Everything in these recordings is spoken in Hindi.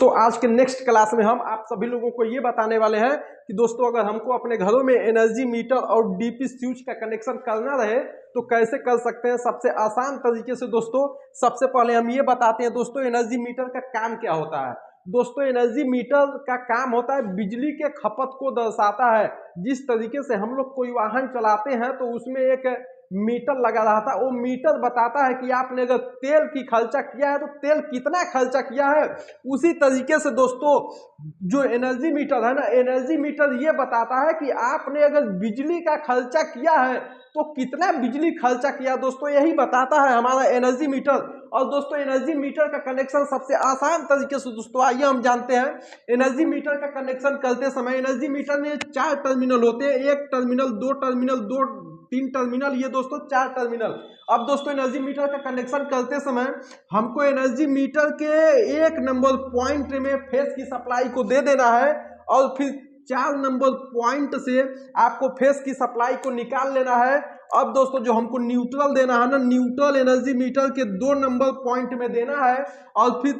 तो आज के नेक्स्ट क्लास में हम आप सभी लोगों को ये बताने वाले हैं कि दोस्तों अगर हमको अपने घरों में एनर्जी मीटर और डीपी स्विच का कनेक्शन करना रहे तो कैसे कर सकते हैं सबसे आसान तरीके से। दोस्तों सबसे पहले हम ये बताते हैं दोस्तों एनर्जी मीटर का काम क्या होता है। दोस्तों एनर्जी मीटर का काम होता है बिजली के खपत को दर्शाता है। जिस तरीके से हम लोग कोई वाहन चलाते हैं तो उसमें एक मीटर लगा रहता है, वो मीटर बताता है कि आपने अगर तेल की खर्चा किया है तो तेल कितना खर्चा किया है। उसी तरीके से दोस्तों जो एनर्जी मीटर है ना, एनर्जी मीटर ये बताता है कि आपने अगर बिजली का खर्चा किया है तो कितना बिजली खर्चा किया। दोस्तों यही बताता है हमारा एनर्जी मीटर। और दोस्तों एनर्जी मीटर का कनेक्शन सबसे आसान तरीके से दोस्तों आइए हम जानते हैं। एनर्जी मीटर का कनेक्शन करते समय एनर्जी मीटर में 4 टर्मिनल होते हैं, 1 टर्मिनल 2 टर्मिनल 2 3 टर्मिनल, ये दोस्तों 4 टर्मिनल। अब दोस्तों एनर्जी मीटर का कनेक्शन करते समय हमको एनर्जी मीटर के 1 नंबर पॉइंट में फेस की सप्लाई को दे देना है और फिर 4 नंबर पॉइंट से आपको फेस की सप्लाई को निकाल लेना है। अब दोस्तों जो हमको न्यूट्रल देना है ना, न्यूट्रल एनर्जी मीटर के 2 नंबर पॉइंट में देना है और फिर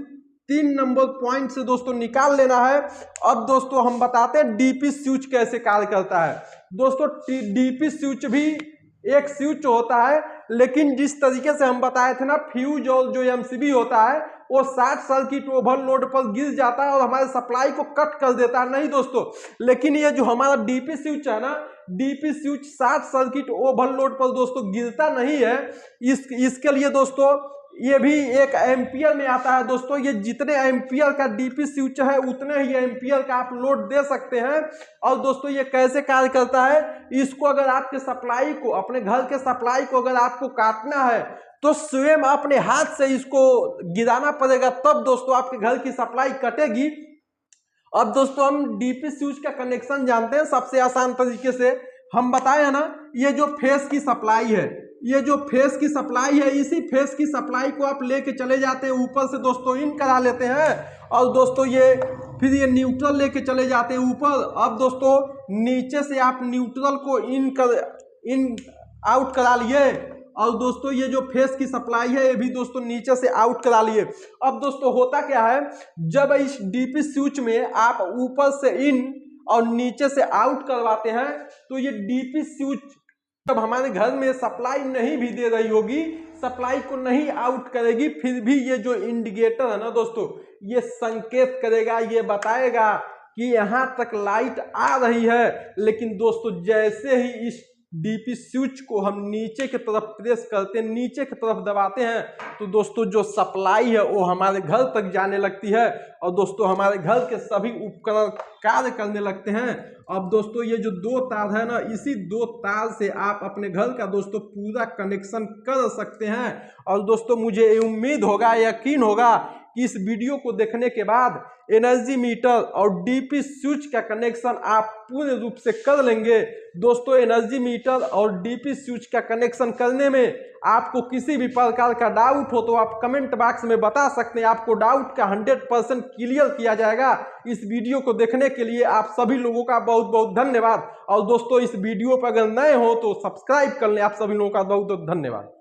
3 नंबर पॉइंट से दोस्तों निकाल लेना है। अब दोस्तों हम बताते हैं डीपी स्विच कैसे कार्य करता है। दोस्तों डीपी स्विच भी एक स्विच होता है, लेकिन जिस तरीके से हम बताए थे ना फ्यूज और जो एमसीबी होता है वो 60 सर्किट ओवरलोड पर गिर जाता है और हमारे सप्लाई को कट कर देता है। नहीं दोस्तों, लेकिन ये जो हमारा डीपी स्विच है ना, डीपी स्विच 60 सर्किट ओवरलोड पर दोस्तों गिरता नहीं है। इसके लिए दोस्तों ये भी 1 एम्पियर में आता है। दोस्तों ये जितने एम्पियर का डीपी स्विच है उतने ही एम्पियर का आप लोड दे सकते हैं। और दोस्तों ये कैसे कार्य करता है, इसको अगर आपके सप्लाई को, अपने घर के सप्लाई को अगर आपको काटना है तो स्वयं अपने हाथ से इसको गिराना पड़ेगा, तब दोस्तों आपके घर की सप्लाई कटेगी। अब दोस्तों हम डीपी स्विच का कनेक्शन जानते हैं सबसे आसान तरीके से। हम बताए हैं ना, ये जो फेस की सप्लाई है, ये जो फेस की सप्लाई है, इसी फेस की सप्लाई को आप लेके चले जाते हैं ऊपर से दोस्तों इन करा लेते हैं और दोस्तों ये फिर ये न्यूट्रल लेके चले जाते हैं ऊपर। अब दोस्तों नीचे से आप न्यूट्रल को इन आउट करा लिए और दोस्तों ये जो फेस की सप्लाई है ये भी दोस्तों नीचे से आउट करा लिए। अब दोस्तों होता क्या है, जब इस डीपी स्विच में आप ऊपर से इन और नीचे से आउट करवाते हैं तो ये डीपी स्विच जब हमारे घर में सप्लाई नहीं भी दे रही होगी, सप्लाई को नहीं आउट करेगी, फिर भी ये जो इंडिकेटर है ना दोस्तों, ये संकेत करेगा, ये बताएगा कि यहाँ तक लाइट आ रही है। लेकिन दोस्तों जैसे ही इस डीपी स्विच को हम नीचे की तरफ प्रेस करते हैं, नीचे की तरफ दबाते हैं, तो दोस्तों जो सप्लाई है वो हमारे घर तक जाने लगती है और दोस्तों हमारे घर के सभी उपकरण कार्य करने लगते हैं। अब दोस्तों ये जो 2 तार है ना, इसी 2 तार से आप अपने घर का दोस्तों पूरा कनेक्शन कर सकते हैं। और दोस्तों मुझे उम्मीद होगा, यकीन होगा कि इस वीडियो को देखने के बाद एनर्जी मीटर और डीपी स्विच का कनेक्शन आप पूर्ण रूप से कर लेंगे। दोस्तों एनर्जी मीटर और डीपी स्विच का कनेक्शन करने में आपको किसी भी प्रकार का डाउट हो तो आप कमेंट बॉक्स में बता सकते हैं। आपको डाउट का 100% क्लियर किया जाएगा। इस वीडियो को देखने के लिए आप सभी लोगों का बहुत बहुत धन्यवाद। और दोस्तों इस वीडियो पर अगर नए हो तो सब्सक्राइब कर लें। आप सभी लोगों का बहुत बहुत धन्यवाद।